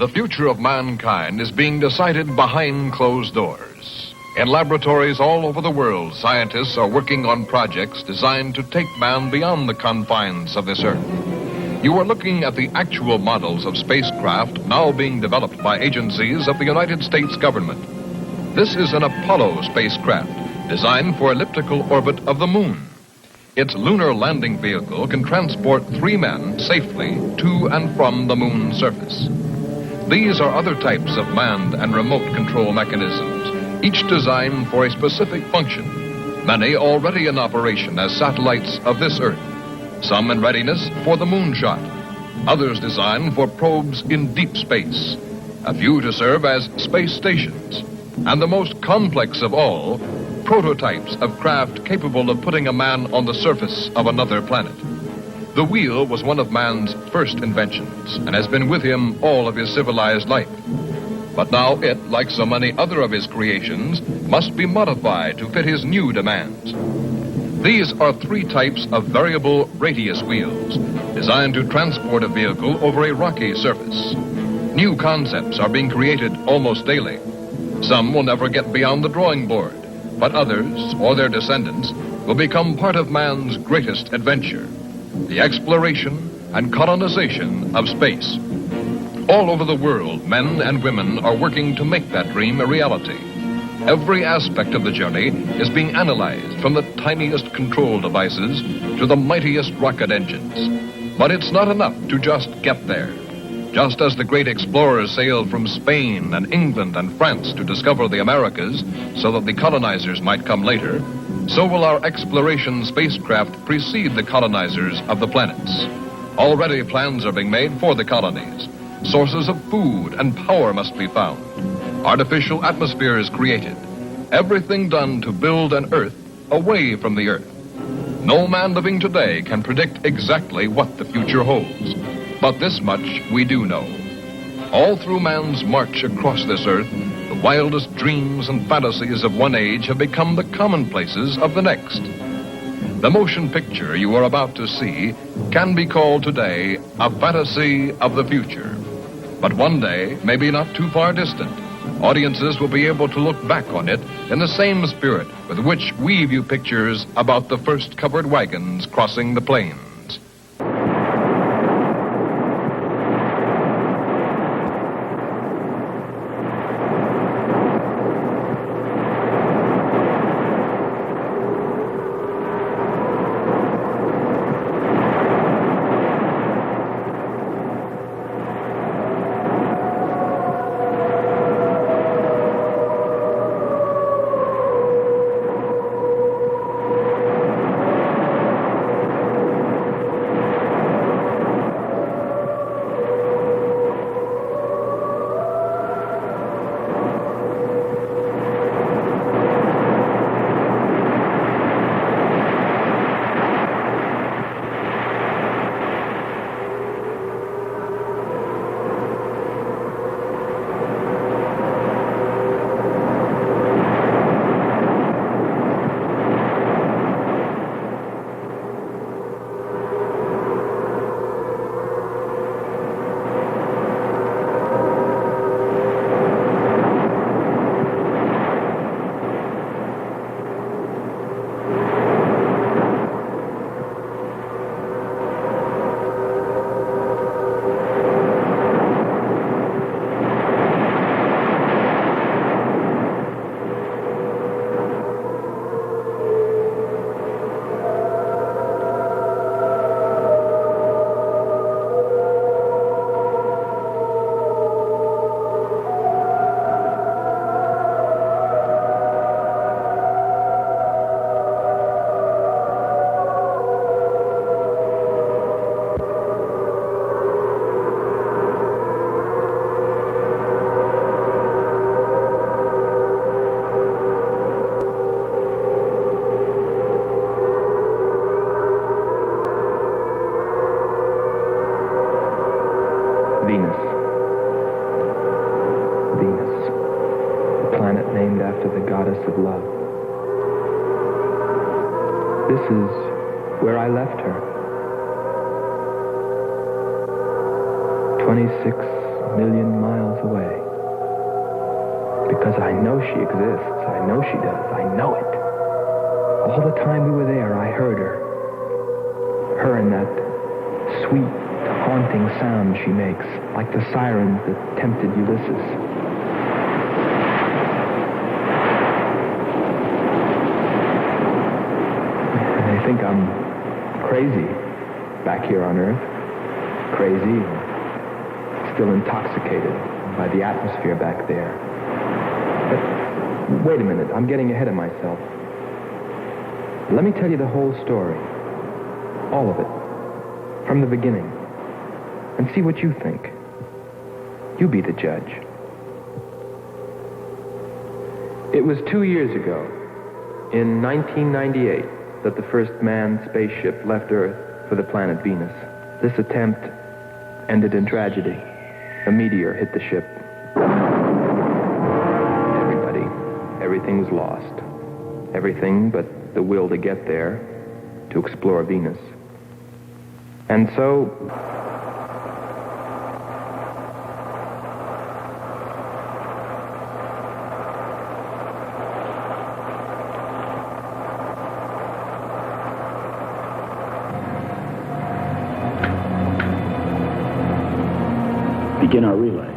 The future of mankind is being decided behind closed doors. In laboratories all over the world, scientists are working on projects designed to take man beyond the confines of this earth. You are looking at the actual models of spacecraft now being developed by agencies of the United States government. This is an Apollo spacecraft designed for elliptical orbit of the moon. Its lunar landing vehicle can transport 3 men safely to and from the moon's surface. These are other types of manned and remote control mechanisms, each designed for a specific function, many already in operation as satellites of this Earth, some in readiness for the moonshot, others designed for probes in deep space, a few to serve as space stations, and the most complex of all, prototypes of craft capable of putting a man on the surface of another planet. The wheel was one of man's first inventions and has been with him all of his civilized life. But now it, like so many other of his creations, must be modified to fit his new demands. These are 3 types of variable radius wheels designed to transport a vehicle over a rocky surface. New concepts are being created almost daily. Some will never get beyond the drawing board, but others, or their descendants, will become part of man's greatest adventure, the exploration and colonization of space. All over the world, men and women are working to make that dream a reality. Every aspect of the journey is being analyzed, from the tiniest control devices to the mightiest rocket engines. But it's not enough to just get there. Just as the great explorers sailed from Spain and England and France to discover the Americas so that the colonizers might come later, so will our exploration spacecraft precede the colonizers of the planets. Already plans are being made for the colonies. Sources of food and power must be found. Artificial atmospheres created. Everything done to build an Earth away from the Earth. No man living today can predict exactly what the future holds. But this much we do know. All through man's march across this Earth, the wildest dreams and fantasies of one age have become the commonplaces of the next. The motion picture you are about to see can be called today a fantasy of the future. But one day, maybe not too far distant, audiences will be able to look back on it in the same spirit with which we view pictures about the first covered wagons crossing the plains. Venus. Venus, the planet named after the goddess of love. This is where I left her. 26 million miles away. Because I know she exists. I know she does. I know it. All the time we were there, I heard her. Her and that sweet, haunting sound she makes, like the sirens that tempted Ulysses. They think I'm crazy back here on Earth. Crazy, still intoxicated by the atmosphere back there. But wait a minute, I'm getting ahead of myself. Let me tell you the whole story. All of it. From the beginning. And see what you think. You be the judge. It was 2 years ago, in 1998, that the first manned spaceship left Earth for the planet Venus. This attempt ended in tragedy. A meteor hit the ship. Everything was lost. Everything but the will to get there, to explore Venus. And so... Begin our relay.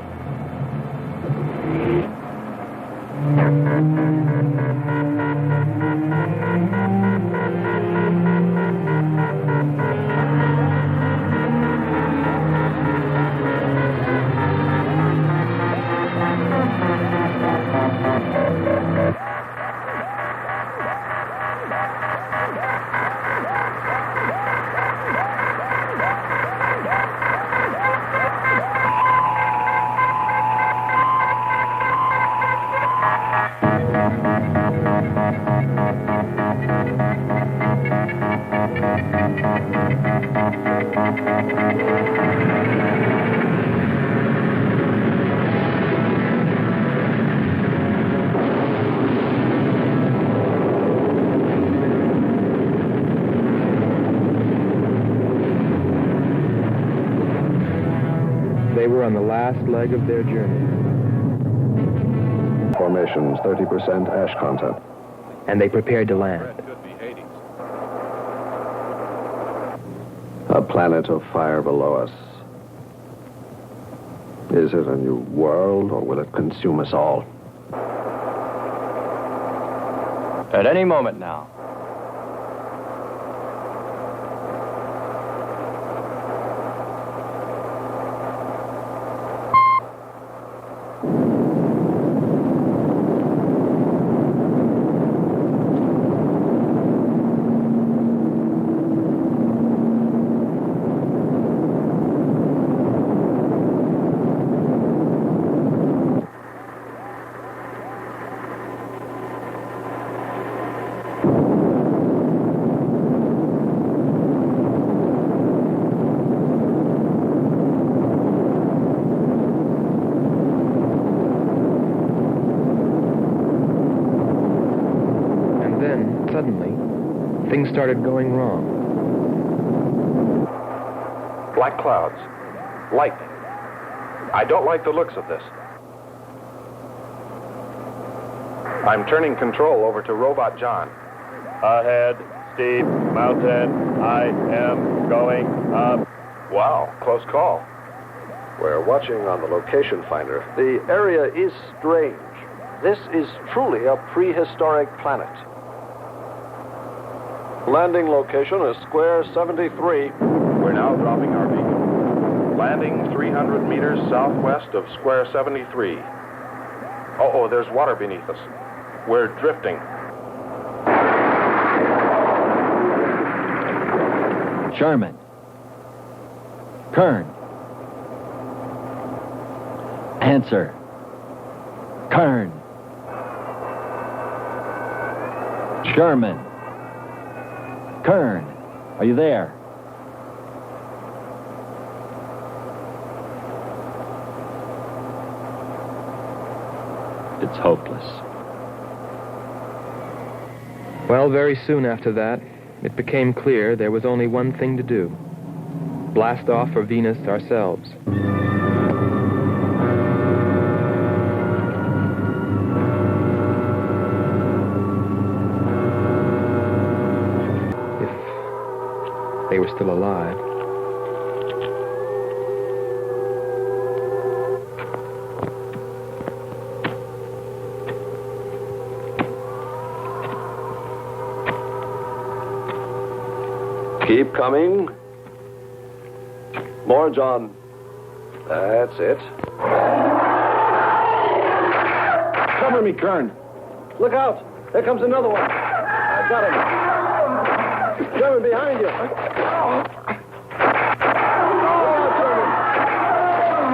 They were on the last leg of their journey. Formations, 30% ash content. And they prepared to land. A planet of fire below us. Is it a new world, or will it consume us all? At any moment now. Suddenly, things started going wrong. Black clouds. Lightning. I don't like the looks of this. I'm turning control over to Robot John. Ahead, steep mountain. I am going up. Wow, close call. We're watching on the location finder. The area is strange. This is truly a prehistoric planet. Landing location is square 73. We're now dropping our beacon. Landing 300 meters southwest of square 73. Oh, there's water beneath us. We're drifting. Sherman. Kern. Answer. Kern. Sherman. Kern, are you there? It's hopeless. Well, very soon after that, it became clear there was only one thing to do. Blast off for Venus ourselves. they were still alive. Keep coming. More, John. That's it. Cover me, Kern. Look out! There comes another one. I've got him. German, behind you. Look out, German.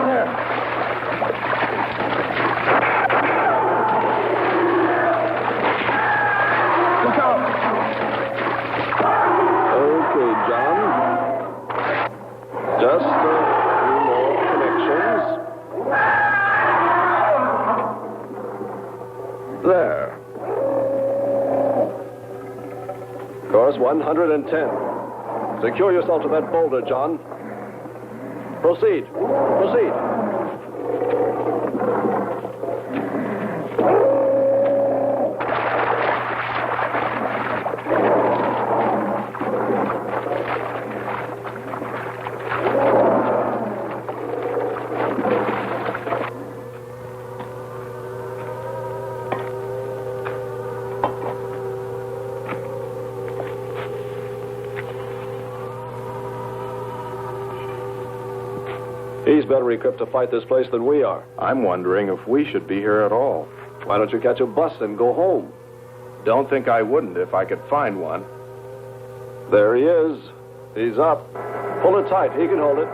There. Look out. Okay, John. Just a few more connections. There. Course 110. Secure yourself to that boulder, John. Proceed. Proceed. He's better equipped to fight this place than we are. I'm wondering if we should be here at all. Why don't you catch a bus and go home? Don't think I wouldn't if I could find one. There he is. He's up. Pull it tight. He can hold it.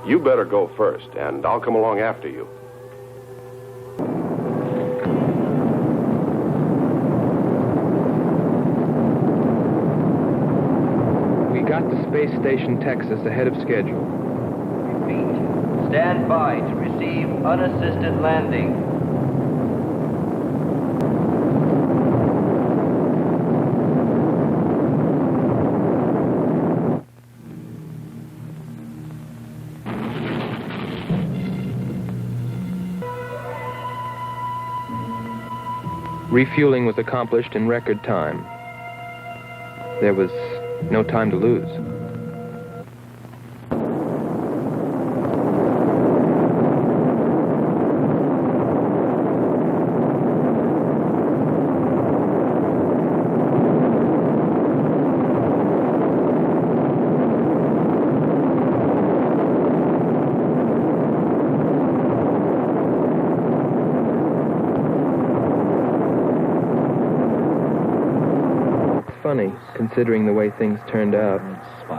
You better go first, and I'll come along after you. We got to Space Station Texas ahead of schedule. Repeat. Stand by to receive unassisted landing. Refueling was accomplished in record time. There was no time to lose. Funny, considering the way things turned out.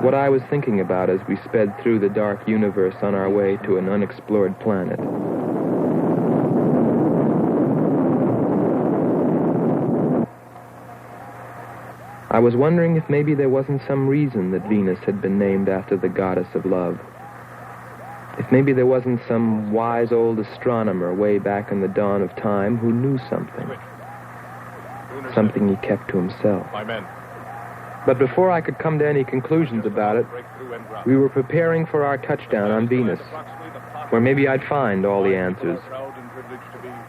What I was thinking about as we sped through the dark universe on our way to an unexplored planet. I was wondering if maybe there wasn't some reason that Venus had been named after the goddess of love. If maybe there wasn't some wise old astronomer way back in the dawn of time who knew something. Something he kept to himself. My men. But before I could come to any conclusions about it, we were preparing for our touchdown on Venus, where maybe I'd find all the answers.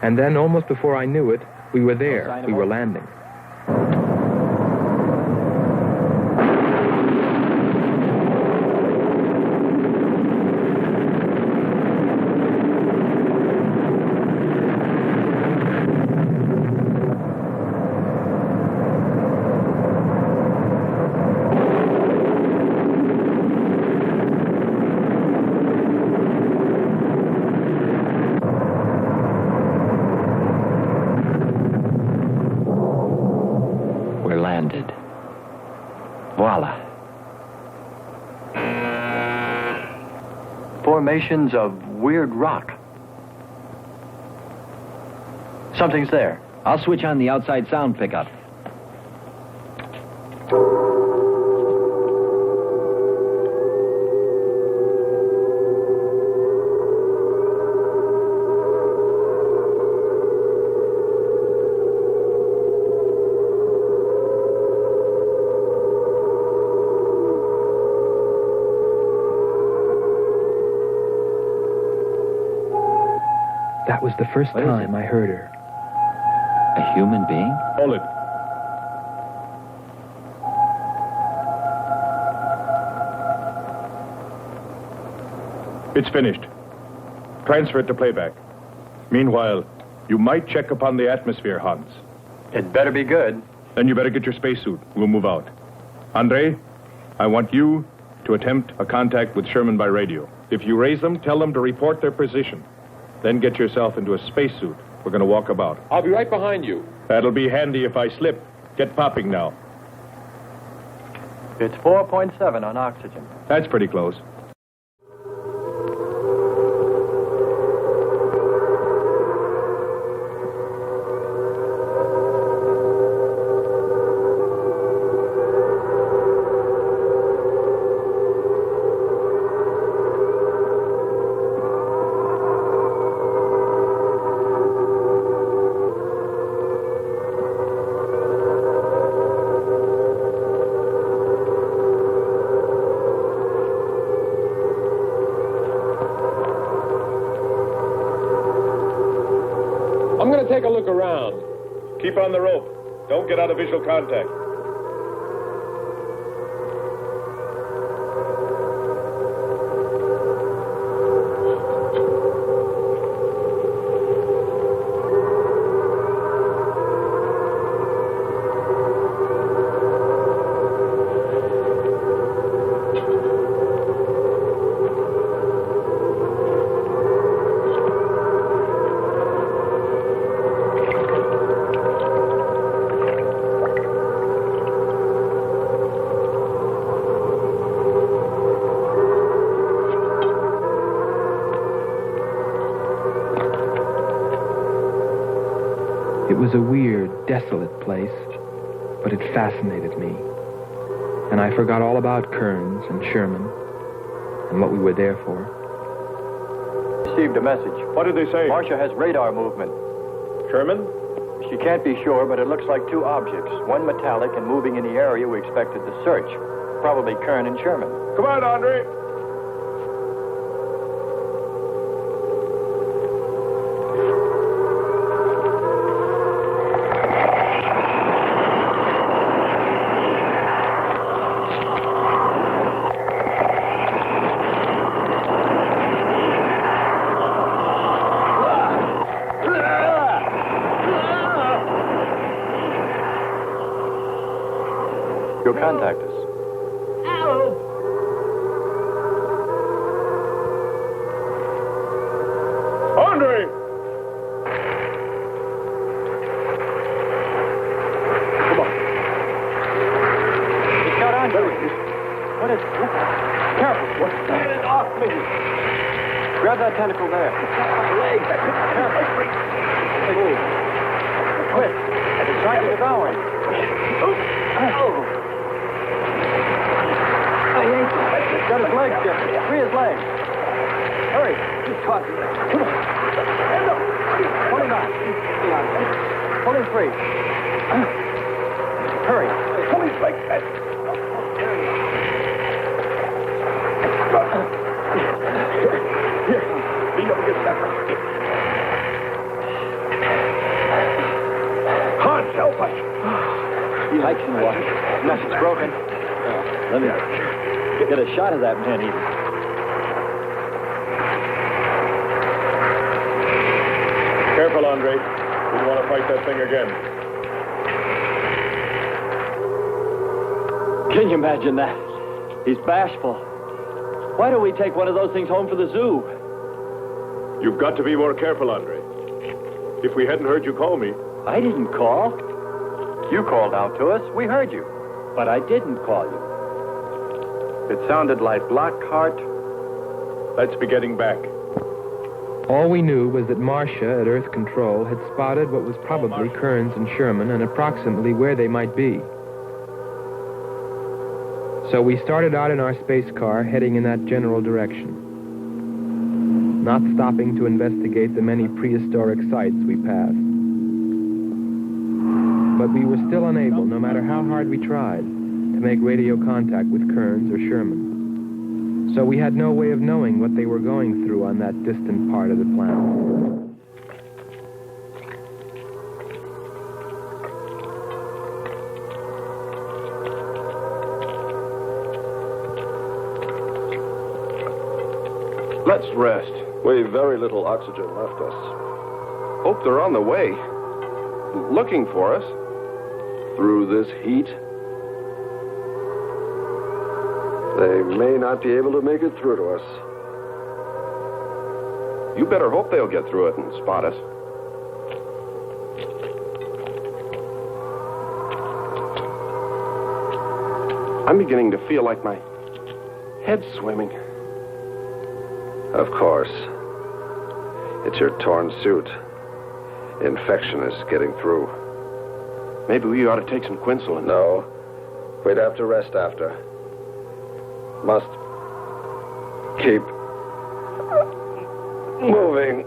And then, almost before I knew it, we were there. We were landing. Voila. Formations of weird rock. Something's there. I'll switch on the outside sound pickup. That was the first time I heard her. A human being? Hold it. It's finished. Transfer it to playback. Meanwhile, you might check upon the atmosphere, Hans. It better be good. Then you better get your spacesuit. We'll move out. Andre, I want you to attempt a contact with Sherman by radio. If you raise them, tell them to report their position. Then get yourself into a spacesuit. We're going to walk about. I'll be right behind you. That'll be handy if I slip. Get popping now. It's 4.7 on oxygen. That's pretty close. I'm going to take a look around. Keep on the rope. Don't get out of visual contact. It was a weird, desolate place, but it fascinated me. And I forgot all about Kearns and Sherman and what we were there for. Received a message. What did they say? Marcia has radar movement. Sherman? She can't be sure, but it looks like two objects. One metallic and moving in the area we expected to search. Probably Kern and Sherman. Come on, Andre. You'll contact us. Andre! Come on. It's got Andre. What is... Careful. Get it off me. Grab that tentacle there. It's got my leg. Careful. Move. Quick. It's trying to devour him. He's got his legs shifted. Free his legs. Hurry. He's caught. Come on. Stand up. Pull him out. Pull him free. Hurry. Pull his legs back. Here. Lean up against that rock. Hans, help us. Pike's in the water. Nothing's broken. Let me get a shot of that man even. Careful, Andre. We don't want to fight that thing again. Can you imagine that? He's bashful. Why don't we take one of those things home for the zoo? You've got to be more careful, Andre. If we hadn't heard you call me... I didn't call. You called out to us. We heard you. But I didn't call you. It sounded like Lockhart. Let's be getting back. All we knew was that Marcia at Earth Control had spotted what was probably Kearns and Sherman and approximately where they might be. So we started out in our space car, heading in that general direction, not stopping to investigate the many prehistoric sites we passed. But we were still unable, no matter how hard we tried, to make radio contact with Kearns or Sherman. So we had no way of knowing what they were going through on that distant part of the planet. Let's rest. We've very little oxygen left us. Hope they're on the way. Looking for us. Through this heat. They may not be able to make it through to us. You better hope they'll get through it and spot us. I'm beginning to feel like my head's swimming. Of course. It's your torn suit. Infection is getting through. Maybe we ought to take some quinsulin. No. We'd have to rest after. Must keep moving.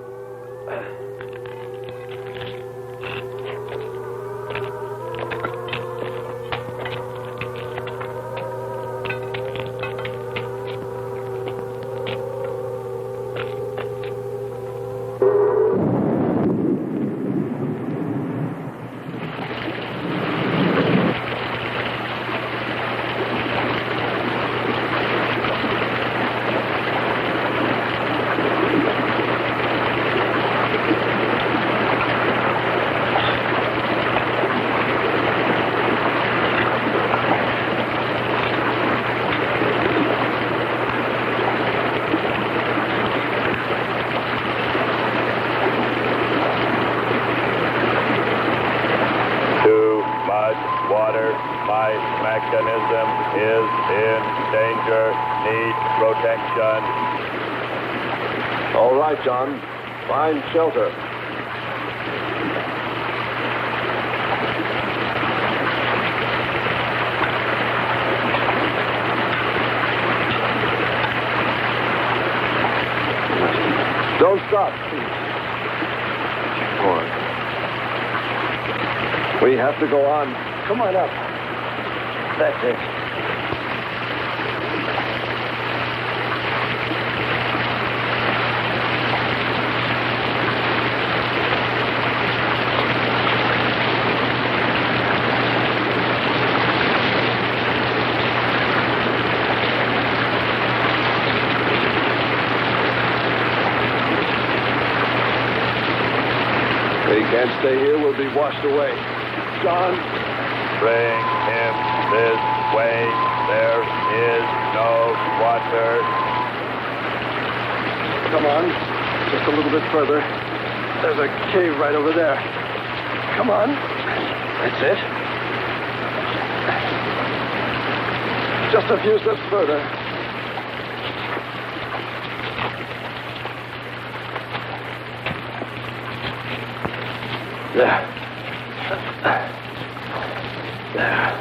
All right, John. Find shelter. Don't stop. Boy. We have to go on. Come on up. That's it. Can't stay here, we'll be washed away. John. Bring him this way. There is no water. Come on. Just a little bit further. There's a cave right over there. Come on. That's it. Just a few steps further. There. There.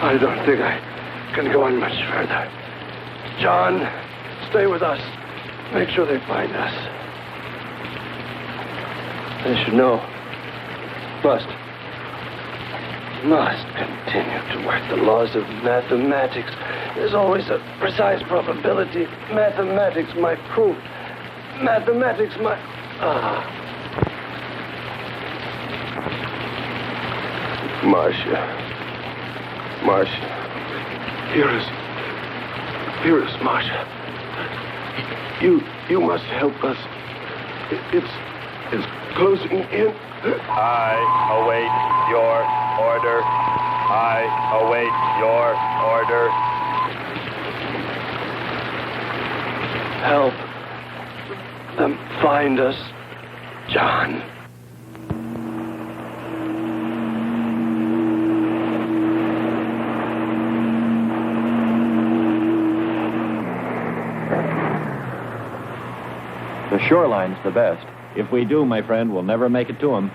I don't think I can go on much further. John, stay with us. Make sure they find us. They should know. Must continue to work the laws of mathematics. There's always a precise probability. Mathematics, my proof. Mathematics, my... Marcia. Here is Marcia. You must help us. It's closing in. I await your order. I await your order. Help them find us, John. The shoreline's the best. If we do, my friend, we'll never make it to them.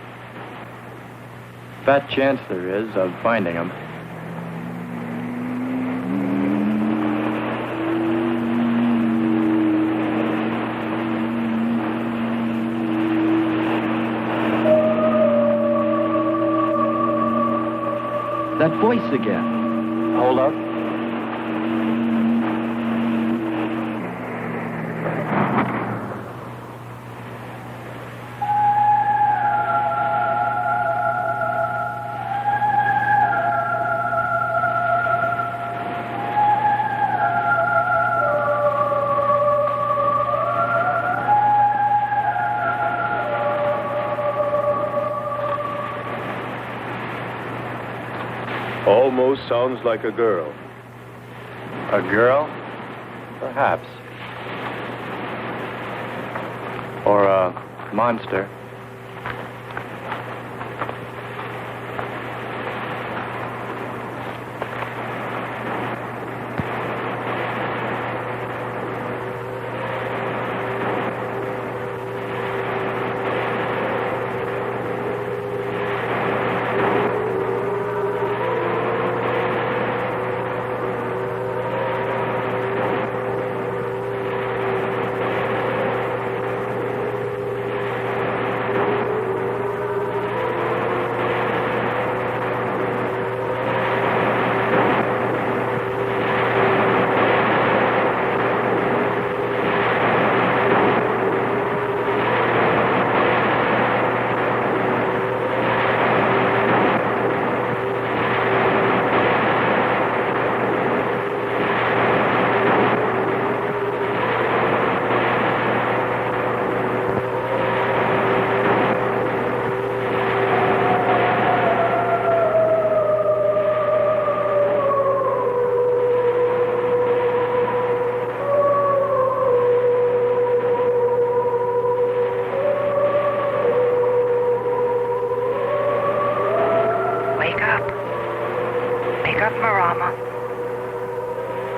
Fat chance there is of finding them. That voice again. Hold up. Almost sounds like a girl. A girl? Perhaps. Or a monster.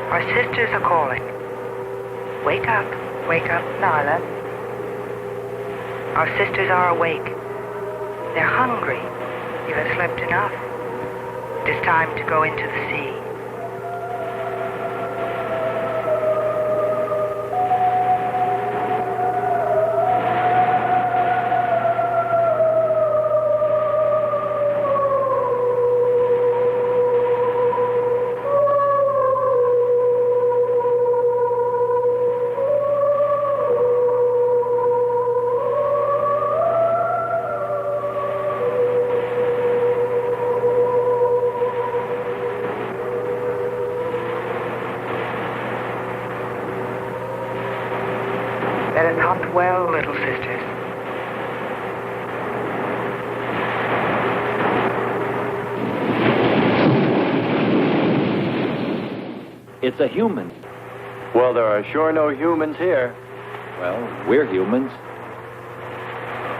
Our sisters are calling. Wake up, Nyla. Our sisters are awake. They're hungry. You have slept enough. It is time to go into the sea. That is not well, little sisters. It's a human. Well, there are sure no humans here. Well, we're humans.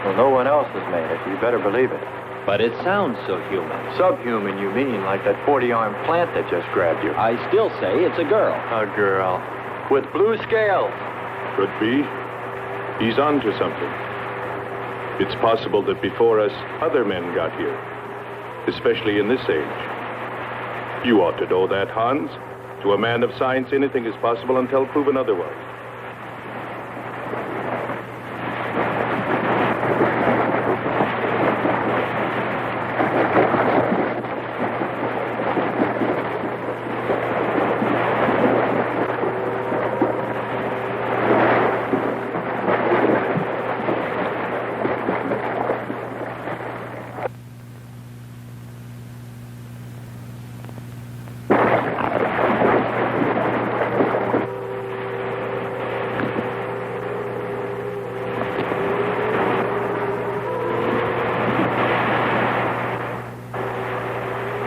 Well, no one else has made it. You better believe it. But it sounds so human. Subhuman, you mean, like that 40-armed plant that just grabbed you. I still say it's a girl. A girl. With blue scales. Could be. He's on to something. It's possible that before us, other men got here, especially in this age. You ought to know that, Hans. To a man of science, anything is possible until proven otherwise.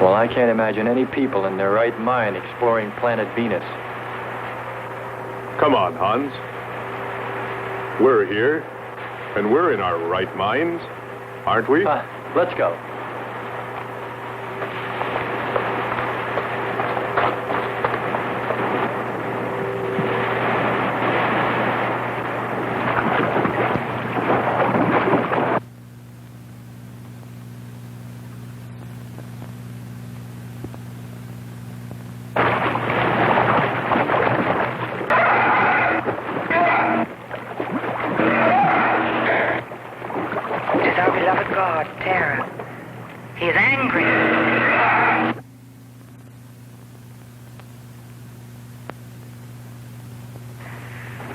Well, I can't imagine any people in their right mind exploring planet Venus. Come on, Hans. We're here, and we're in our right minds, aren't we? Let's go.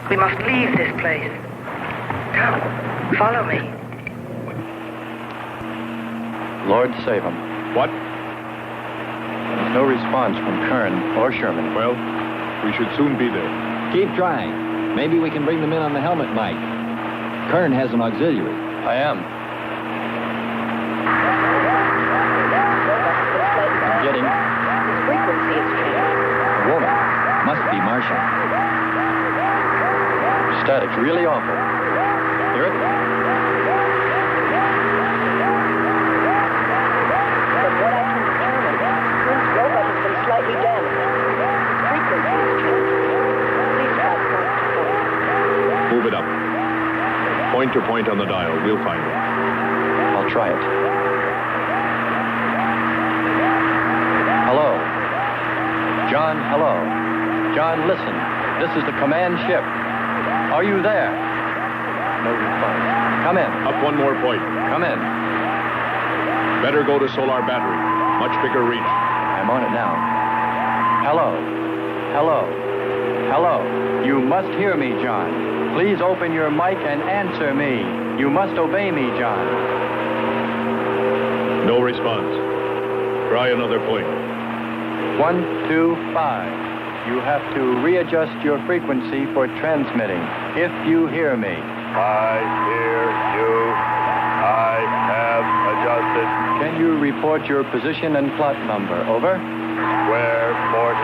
We must leave this place. Come, follow me. Lord save him. What? There's no response from Kern or Sherman. Well, we should soon be there. Keep trying. Maybe we can bring them in on the helmet mic. Kern has an auxiliary. I am. I'm getting transmission. Static's really awful. Hear it? From what I can determine, Clint's robot has been slightly damaged. Frequency is changing. Please try point to point. Move it up. Point to point on the dial. We'll find it. I'll try it. Hello. John, hello. John, listen. This is the command ship. Are you there? No response. Come in. Up one more point. Come in. Better go to solar battery. Much bigger reach. I'm on it now. Hello. Hello. Hello. You must hear me, John. Please open your mic and answer me. You must obey me, John. No response. Try another point. 1, 2, 5. You have to readjust your frequency for transmitting. If you hear me. I hear you. I have adjusted. Can you report your position and plot number? Over. Square 40.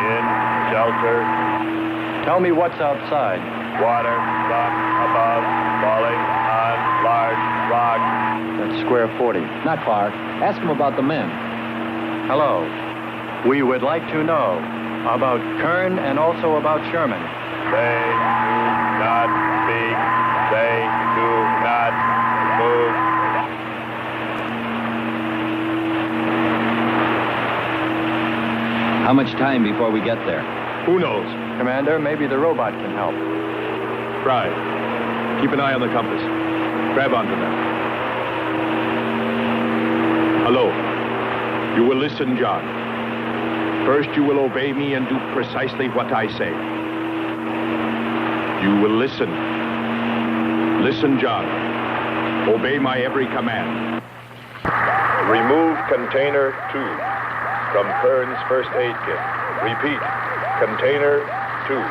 In shelter. Tell me what's outside. Water, sun above, falling on large rock. That's square 40. Not far. Ask him about the men. Hello. We would like to know about Kern and also about Sherman. They do not speak. They do not move. How much time before we get there? Who knows? Commander, maybe the robot can help. Try. Keep an eye on the compass. Grab onto that. Hello. You will listen, John. First, you will obey me and do precisely what I say. You will listen. Listen, John. Obey my every command. Remove container 2 from Kern's first aid kit. Repeat, container 2.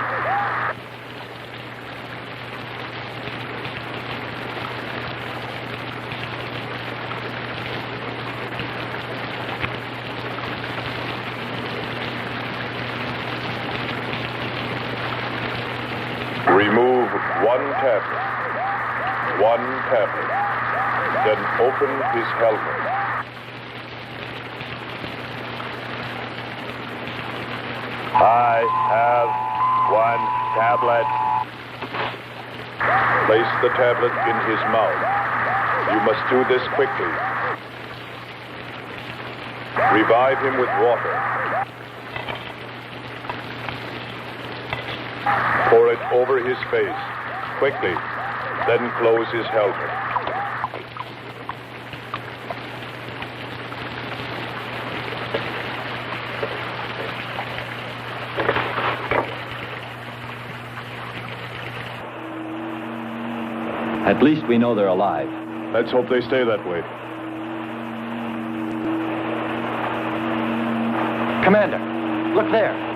Remove one tablet. One tablet. Then open his helmet. I have one tablet. Place the tablet in his mouth. You must do this quickly. Revive him with water. Pour it over his face, quickly, then close his helmet. At least we know they're alive. Let's hope they stay that way. Commander, look there.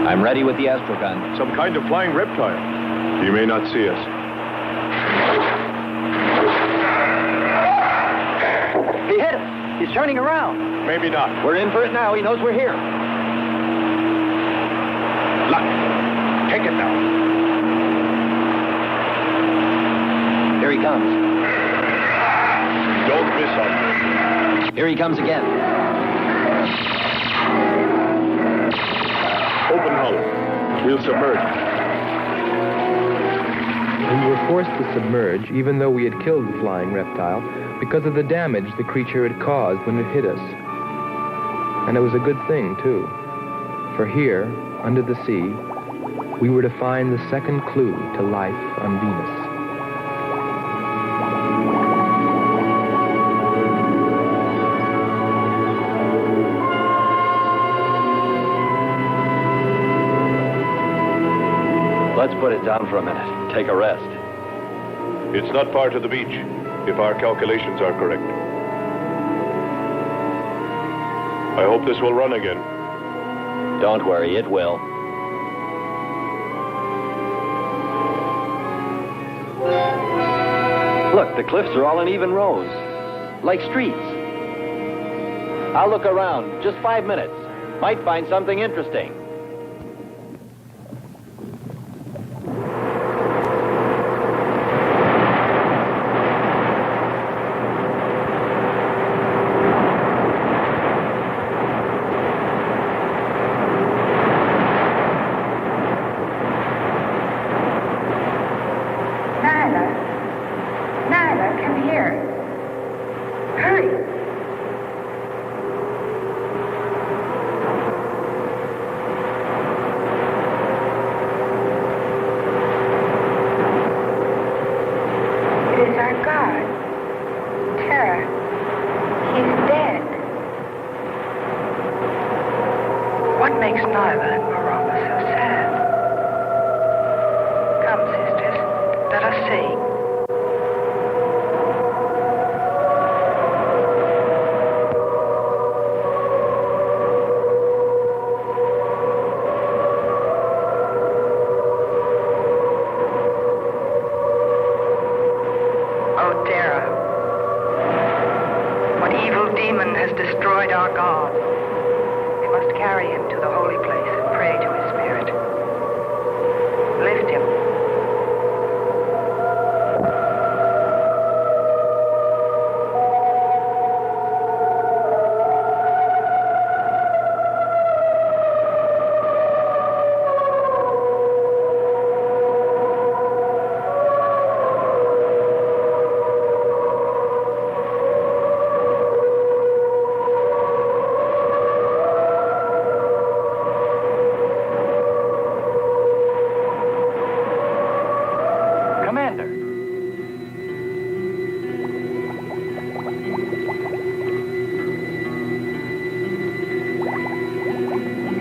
I'm ready with the astrogun. Some kind of flying reptile. He may not see us. He hit us. He's turning around. Maybe not. We're in for it now. He knows we're here. Luck. Take it now. Here he comes. Don't miss on him. Here he comes again. Open hull. We'll submerge. We were forced to submerge, even though we had killed the flying reptile, because of the damage the creature had caused when it hit us. And it was a good thing, too. For here, under the sea, we were to find the second clue to life on Venus. Let's put it down for a minute. Take a rest. It's not far to the beach, if our calculations are correct. I hope this will run again. Don't worry, it will. Look, the cliffs are all in even rows, like streets. I'll look around. Just 5 minutes. Might find something interesting.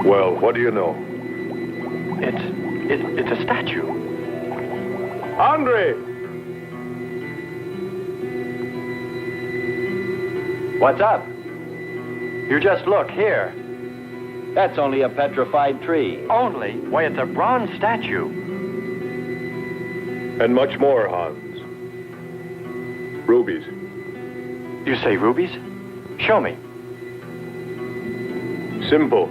Well, what do you know? It's a statue. Andre! What's up? You just look here. That's only a petrified tree. Only? Why, it's a bronze statue. And much more, Hans. Rubies. You say rubies? Show me. Simple.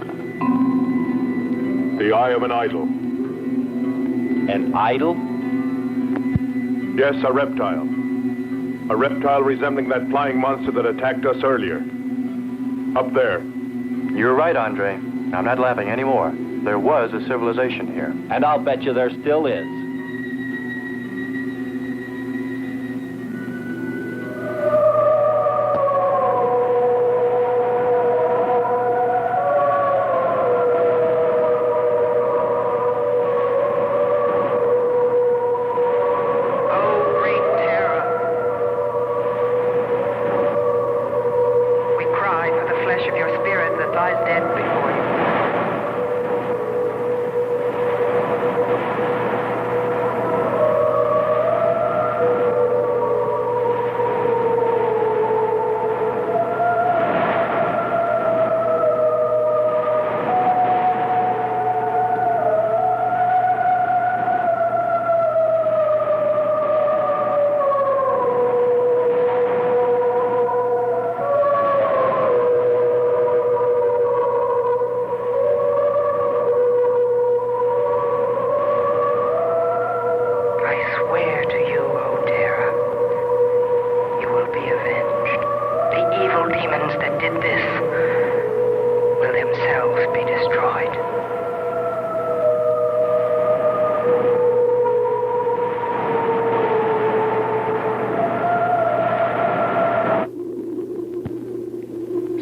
The eye of an idol. An idol? Yes, a reptile. A reptile resembling that flying monster that attacked us earlier. Up there. You're right, Andre. I'm not laughing anymore. There was a civilization here. And I'll bet you there still is.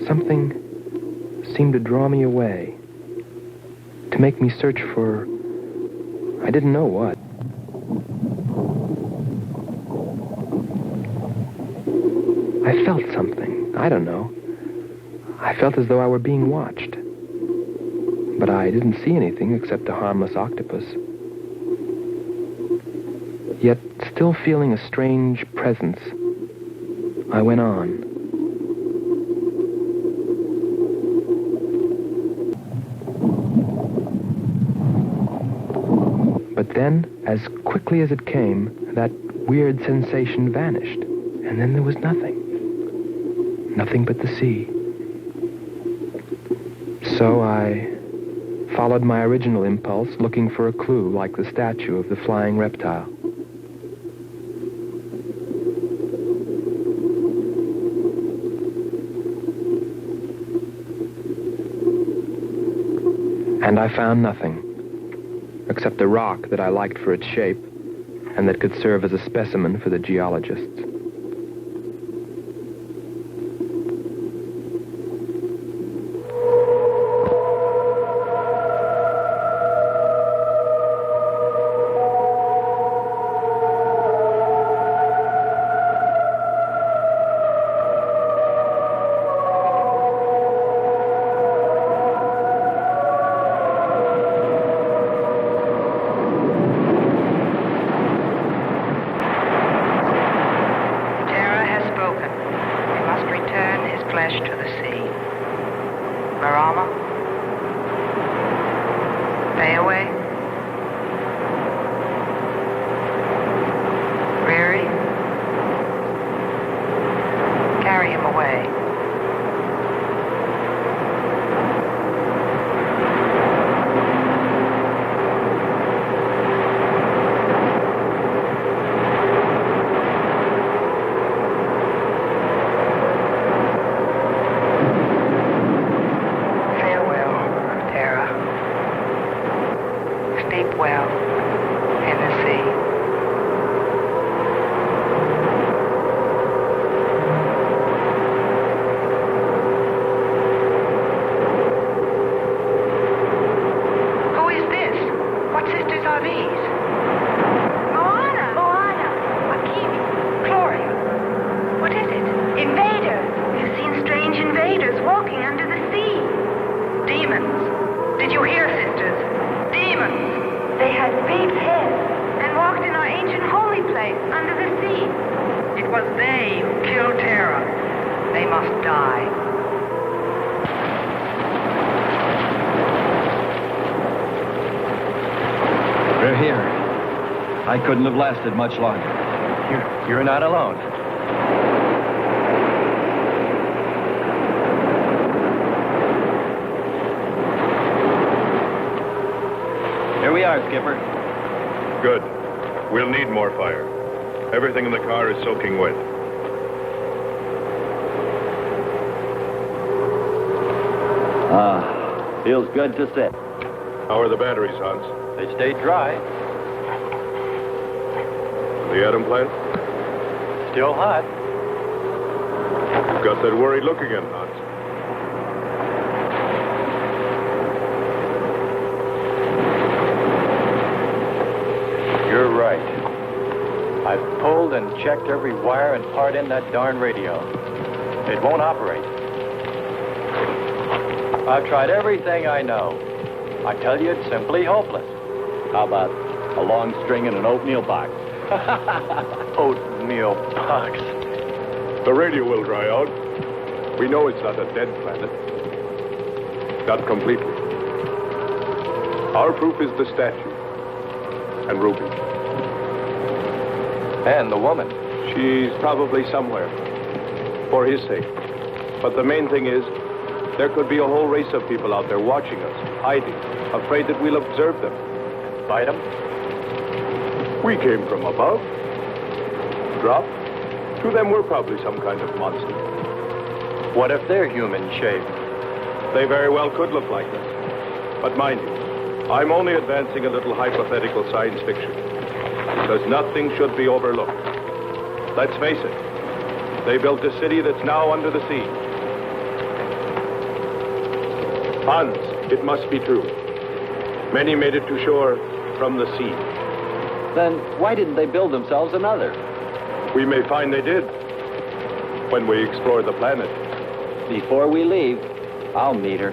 Something seemed to draw me away, to make me search for, I didn't know what. I felt something, I don't know. I felt as though I were being watched. But I didn't see anything except a harmless octopus. Yet, still feeling a strange presence, I went on. But then, as quickly as it came, that weird sensation vanished. And then there was nothing. Nothing but the sea. So I followed my original impulse, looking for a clue like the statue of the flying reptile. And I found nothing, except a rock that I liked for its shape and that could serve as a specimen for the geologists. I couldn't have lasted much longer. You're not alone. Here we are, Skipper. Good. We'll need more fire. Everything in the car is soaking wet. Feels good to sit. How are the batteries, Hans? They stayed dry. The atom plant? Still hot. Got that worried look again, Hans. You're right. I've pulled and checked every wire and part in that darn radio. It won't operate. I've tried everything I know. I tell you, it's simply hopeless. How about a long string and an oatmeal box? Oatmeal box. The radio will dry out. We know it's not a dead planet. Not completely. Our proof is the statue. And Ruby. And the woman. She's probably somewhere. For his sake. But the main thing is, there could be a whole race of people out there watching us, hiding, afraid that we'll observe them. Fight them? We came from above. Dropped. To them, we're probably some kind of monster. What if they're human shaped? They very well could look like us. But mind you, I'm only advancing a little hypothetical science fiction. Because nothing should be overlooked. Let's face it. They built a city that's now under the sea. Hans, it must be true. Many made it to shore from the sea. Then why didn't they build themselves another? We may find they did when we explore the planet. Before we leave, I'll meet her.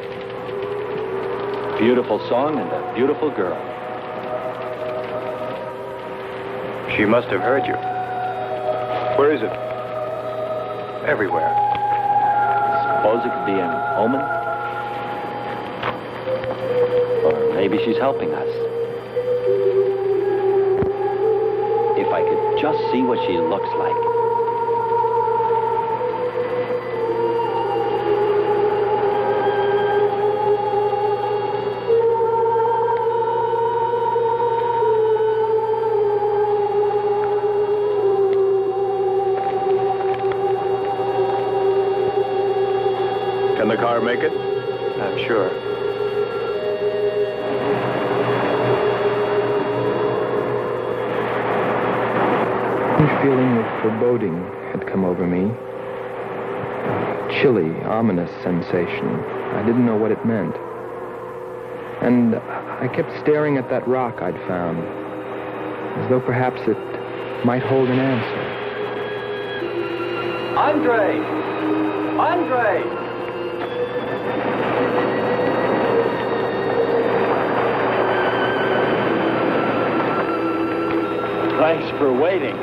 Beautiful song and a beautiful girl. She must have heard you. Where is it? Everywhere. Suppose it could be an omen? Or maybe she's helping us. If I could just see what she looks like. Can the car make it? I'm sure. A feeling of foreboding had come over me. A chilly, ominous sensation. I didn't know what it meant. And I kept staring at that rock I'd found, as though perhaps it might hold an answer. Andre! Andre! Thanks for waiting.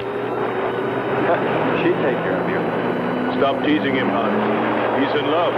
She'd take care of you. Stop teasing him, Hans. He's in love.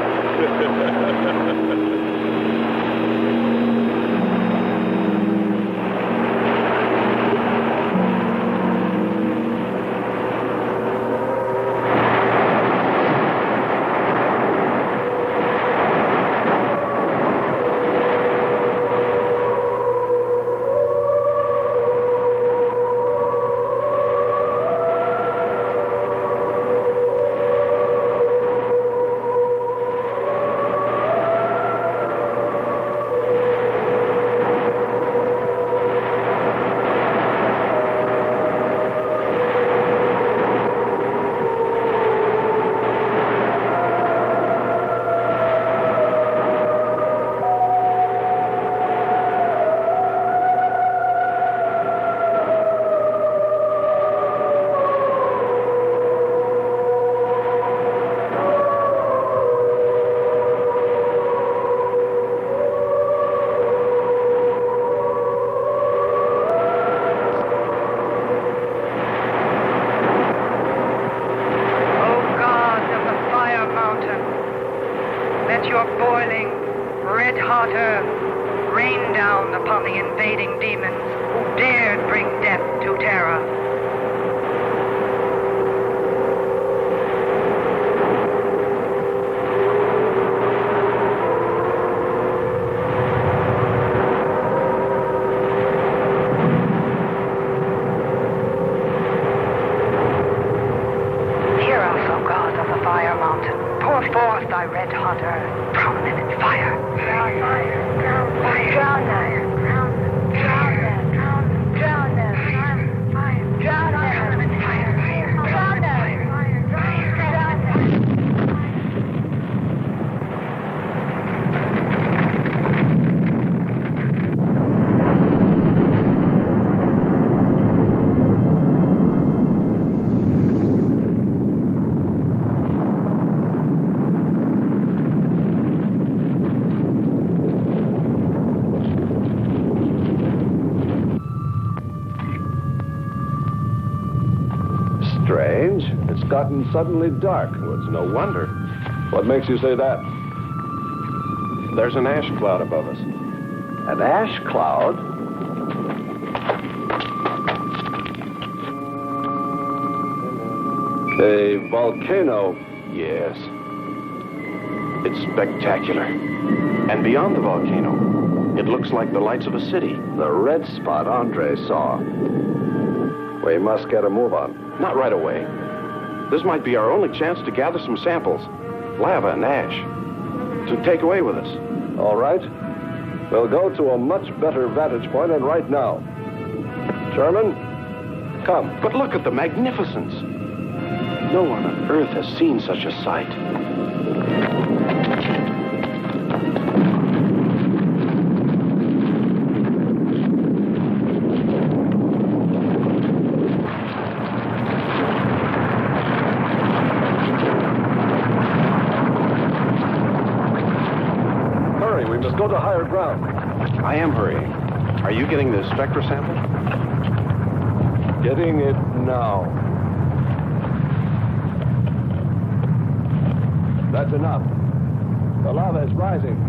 It's gotten suddenly dark. Well, it's no wonder. What makes you say that? There's an ash cloud above us. An ash cloud? A volcano. Yes. It's spectacular. And beyond the volcano, it looks like the lights of a city. The red spot Andre saw. We must get a move on. Not right away. This might be our only chance to gather some samples, lava and ash, to take away with us. All right. We'll go to a much better vantage point, and right now. Sherman, come. But look at the magnificence. No one on Earth has seen such a sight. Go to higher ground. I am hurrying. Are you getting the spectra sample? Getting it now. That's enough. The lava is rising.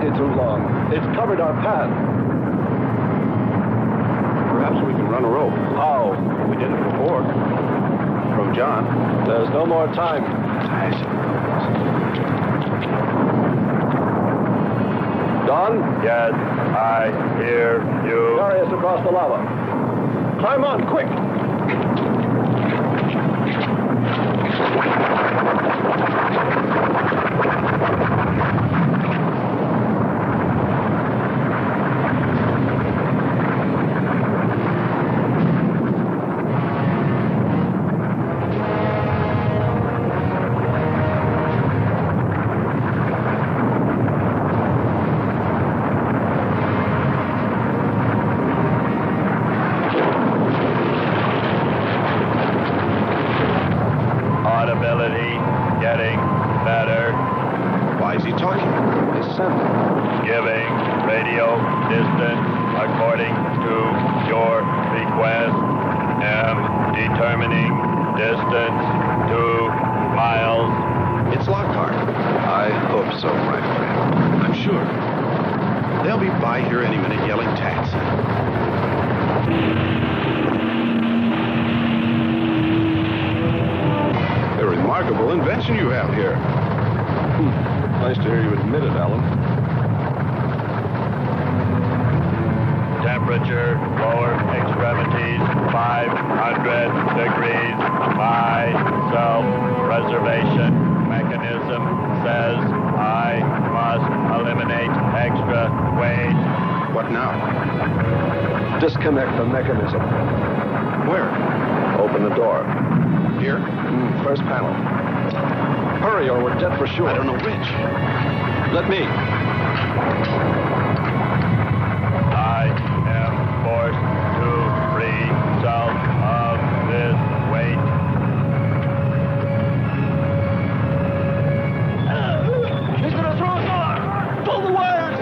Too long. It's covered our path. Perhaps we can run a rope. How? We did it before. From John. There's no more time. Don? Yes, I hear you. Carry us across the lava. Climb on, quick! Audibility getting better. Why is he talking? Listen. Giving radio distance according to your request. Am determining distance 2 miles. It's Lockhart. I hope so, my friend. I'm sure. They'll be by here any minute yelling taxi. A remarkable invention you have here. Nice to hear you admit it, Alan. Temperature, lower extremities, 500 degrees. My self-preservation mechanism says I must eliminate extra weight. What now? Disconnect the mechanism. Where? Open the door. Here? First panel. Hurry or we're dead for sure. I don't know which. Let me. I am forced to free self of this weight. He's gonna throw us off! Pull the wires!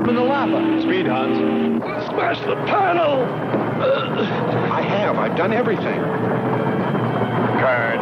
From the lava. Speed, Hans. Smash the panel! I have. I've done everything. Kern.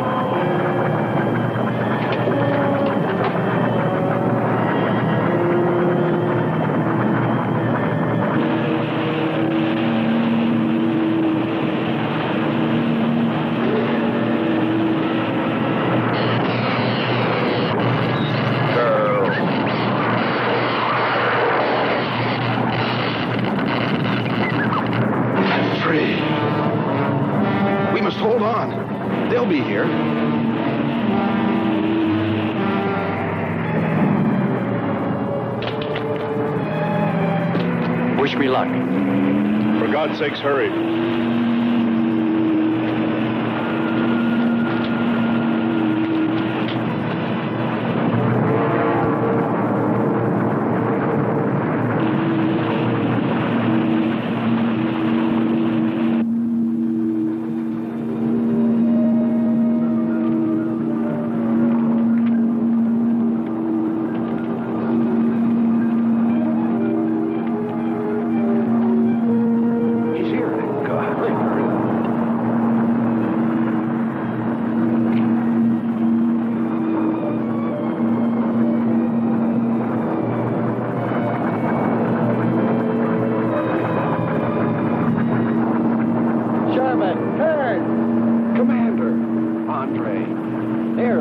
Free. We must hold on. They'll be here. Wish me luck. For God's sakes, hurry.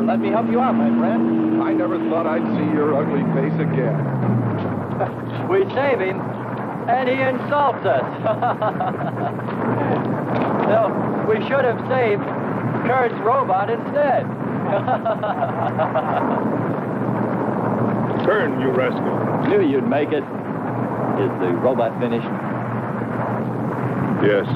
Let me help you out, my friend. I never thought I'd see your ugly face again. We save him, and he insults us. No, we should have saved Kurt's robot instead. Turn, you rascal. Knew you'd make it. Is the robot finished? Yes.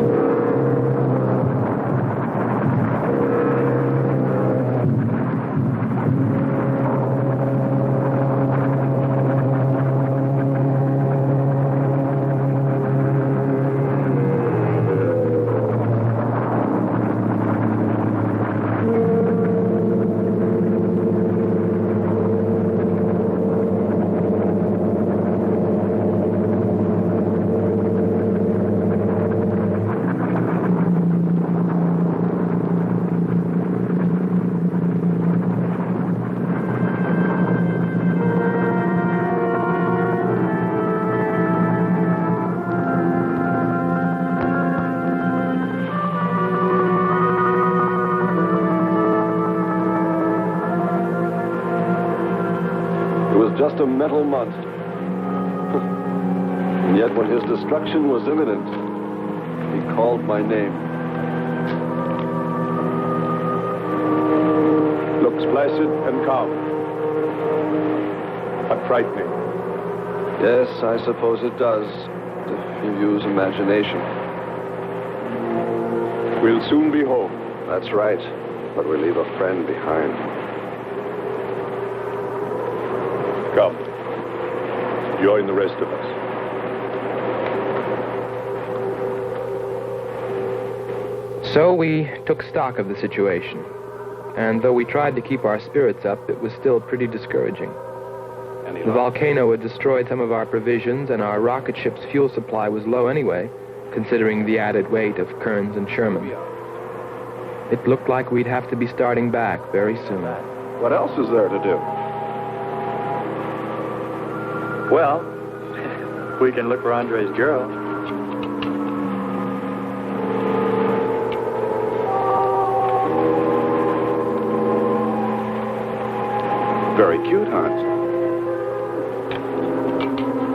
a metal monster. And yet when his destruction was imminent, he called my name. Looks placid and calm. But frightening. Yes, I suppose it does, if you use imagination. We'll soon be home. That's right, but we leave a friend behind. Come. Join the rest of us. So we took stock of the situation. And though we tried to keep our spirits up, it was still pretty discouraging. The volcano had destroyed some of our provisions, and our rocket ship's fuel supply was low anyway, considering the added weight of Kearns and Sherman. It looked like we'd have to be starting back very soon. What else is there to do? Well, we can look for Andre's girl. Very cute, Hans.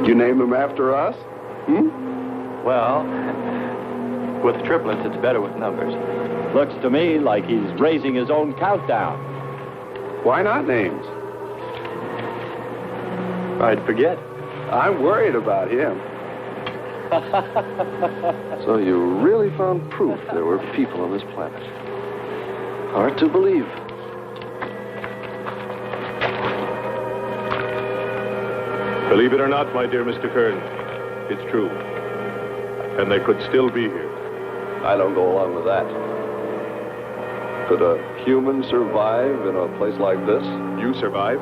You name him after us? Well, with triplets, it's better with numbers. Looks to me like he's raising his own countdown. Why not names? I'd forget. I'm worried about him. So you really found proof there were people on this planet. Hard to believe. Believe it or not, my dear Mr. Kern, it's true. And they could still be here. I don't go along with that. Could a human survive in a place like this? You survive.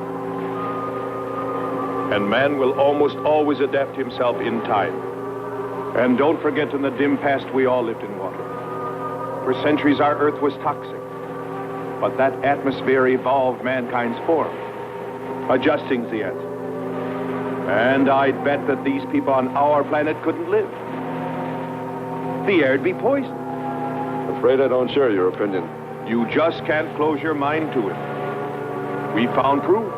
And man will almost always adapt himself in time. And don't forget, in the dim past, we all lived in water. For centuries, our Earth was toxic. But that atmosphere evolved mankind's form, adjusting the answer. And I'd bet that these people on our planet couldn't live. The air'd be poisoned. Afraid I don't share your opinion. You just can't close your mind to it. We found proof.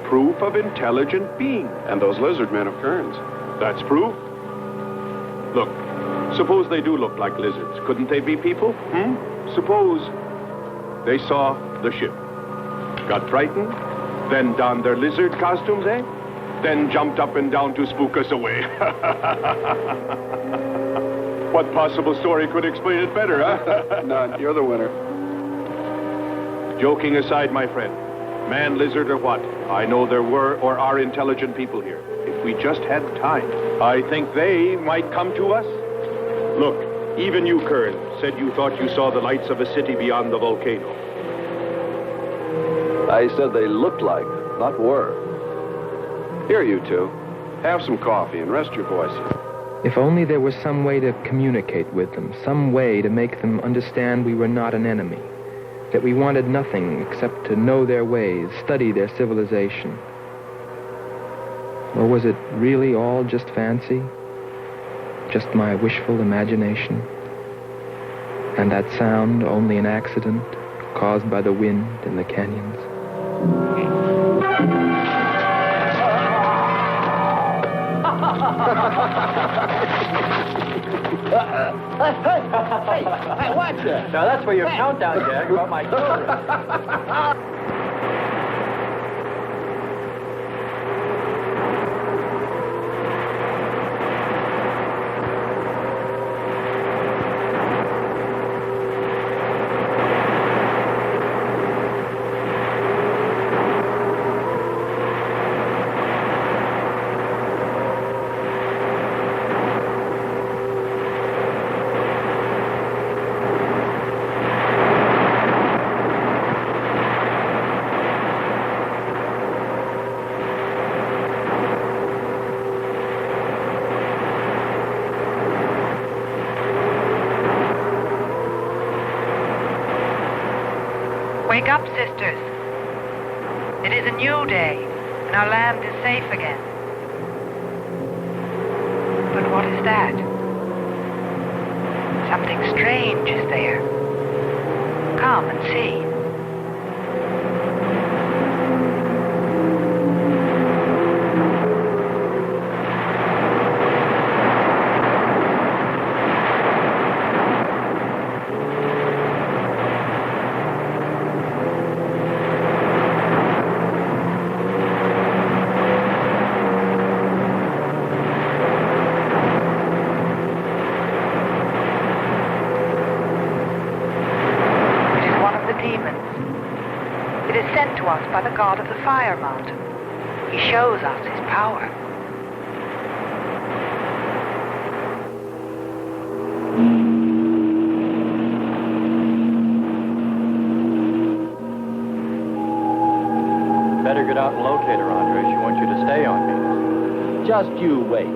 Proof of intelligent being. And those lizard men of Kearns. That's proof. Look, suppose they do look like lizards. Couldn't they be people? Suppose they saw the ship, got frightened, then donned their lizard costumes, then jumped up and down to spook us away. What possible story could explain it better, huh? None. You're the winner. Joking aside, my friend, man, lizard, or what, I know there were or are intelligent people here. If we just had time, I think they might come to us. Look, even you, Kern, said you thought you saw the lights of a city beyond the volcano. I said they looked like, not were. Here, you two. Have some coffee and rest your voices. If only there was some way to communicate with them, some way to make them understand we were not an enemy, that we wanted nothing except to know their ways, study their civilization. Or was it really all just fancy? Just my wishful imagination? And that sound only an accident caused by the wind in the canyons? Hey, watch it. Now that's for your countdown, Jack, about my children. Wake up, sisters. It is a new day, and our land is safe again. But what is that? Something strange is there. Come and see. fire mountain. He shows us his power. Better get out and locate her, Andre. She wants you to stay on me. Just you wait.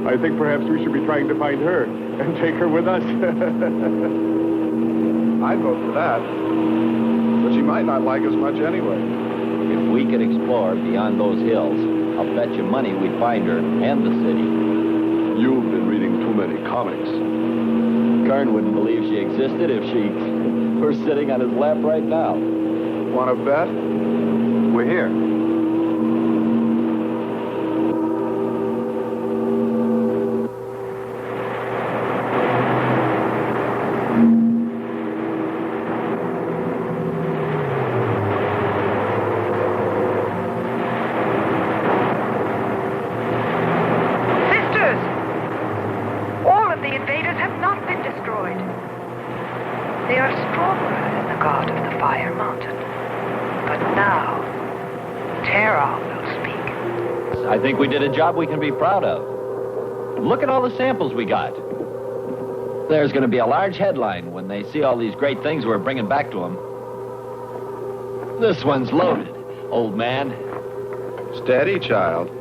I think perhaps we should be trying to find her and take her with us. I'd vote for that. But she might not like us much anyway. If we could explore beyond those hills, I'll bet you money we'd find her and the city. You've been reading too many comics. Kern wouldn't believe she existed if she were sitting on his lap right now. Want to bet? We're here. I think we did a job we can be proud of. Look at all the samples we got. There's going to be a large headline when they see all these great things we're bringing back to them. This one's loaded, old man. Steady, child.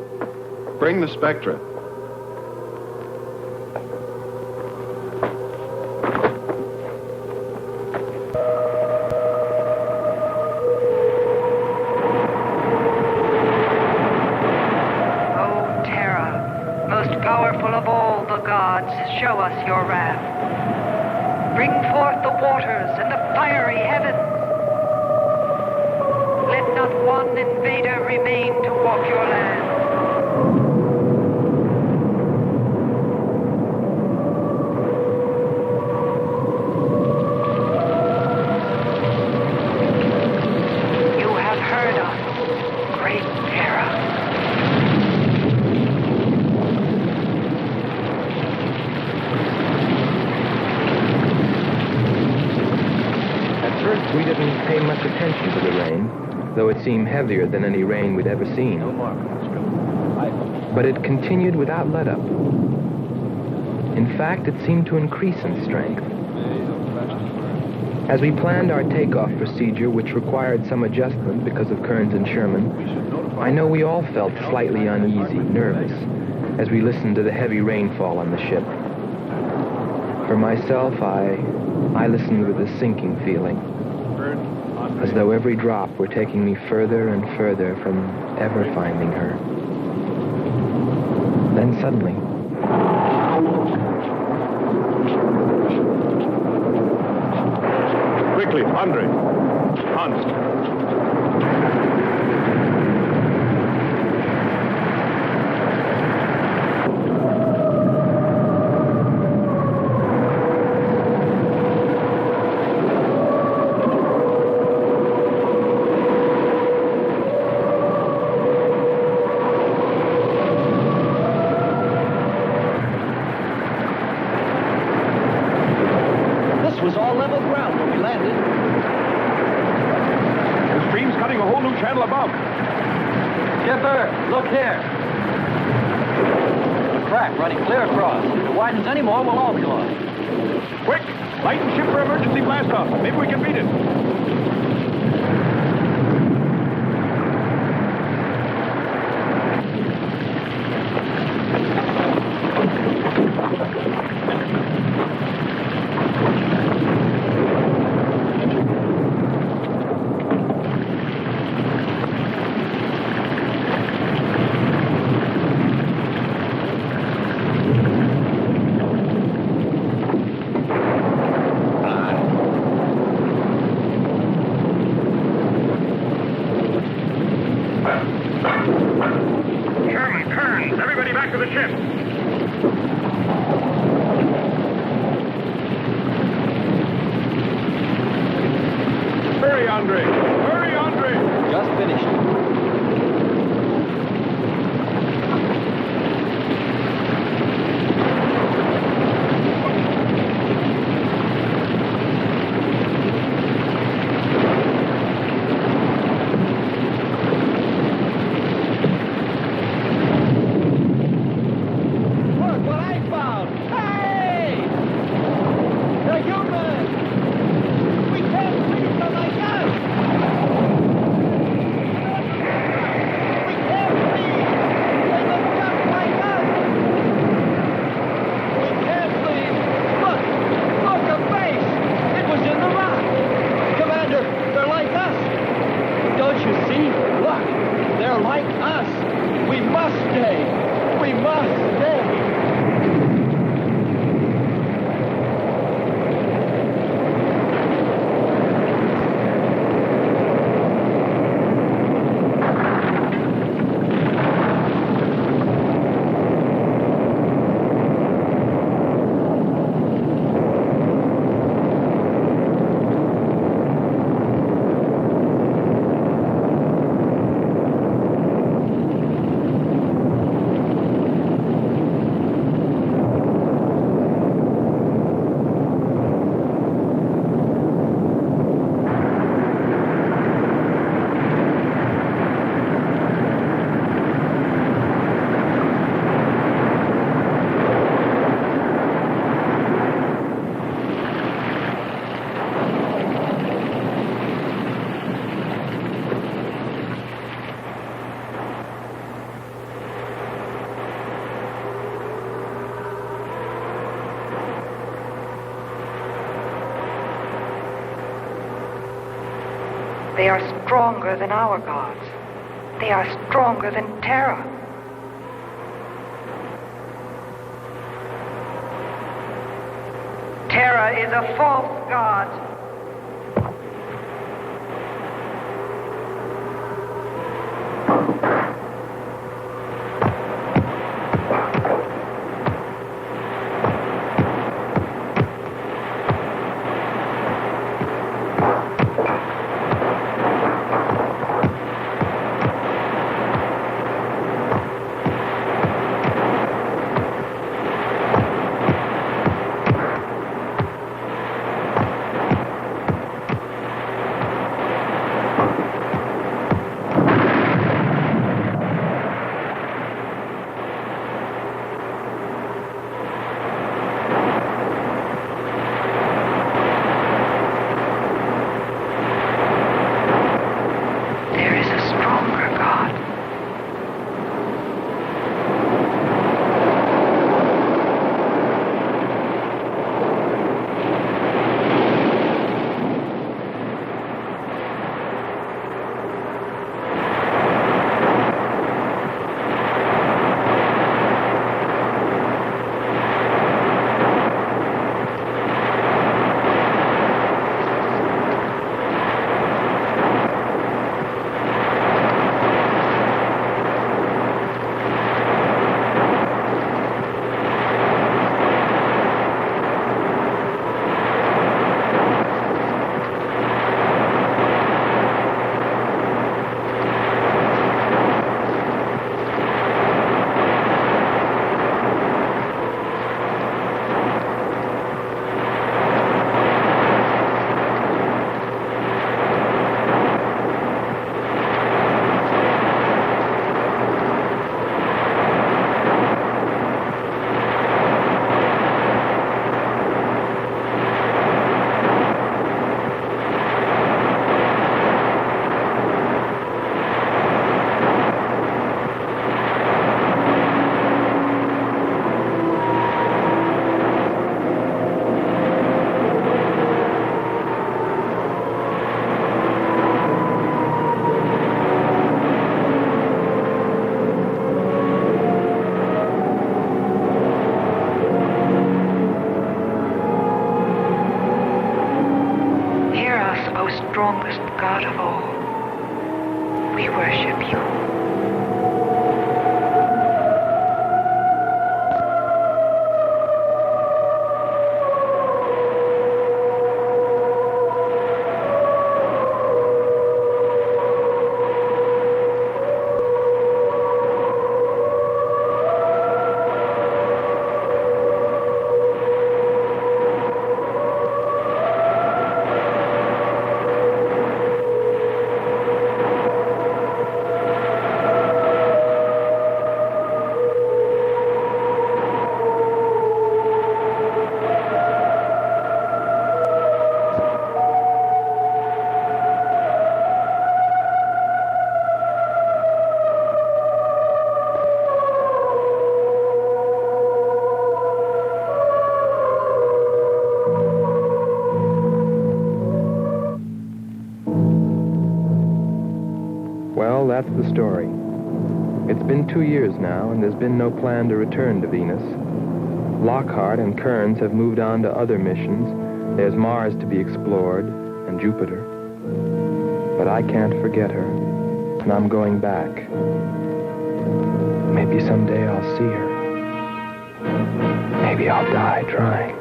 Bring the spectra. Show us your wrath. Bring forth the waters and the fiery heavens. Let not one invader remain to walk your land. You have heard us, great Terra. We didn't pay much attention to the rain, though it seemed heavier than any rain we'd ever seen. But it continued without let-up. In fact, it seemed to increase in strength. As we planned our takeoff procedure, which required some adjustment because of Kearns and Sherman, I know we all felt slightly uneasy, nervous, as we listened to the heavy rainfall on the ship. For myself, I listened with a sinking feeling, as though every drop were taking me further and further from ever finding her. Then suddenly... Quickly, Andre. Hans. Anymore, we'll all be lost. Quick! Light the ship for emergency blast-off. Maybe we can beat it. They are stronger than our gods. They are stronger than Terra. Terra is a false god. Strongest God of all, we worship you. Well, that's the story. It's been 2 years now, and there's been no plan to return to Venus. Lockhart and Kearns have moved on to other missions. There's Mars to be explored, and Jupiter. But I can't forget her, and I'm going back. Maybe someday I'll see her. Maybe I'll die trying.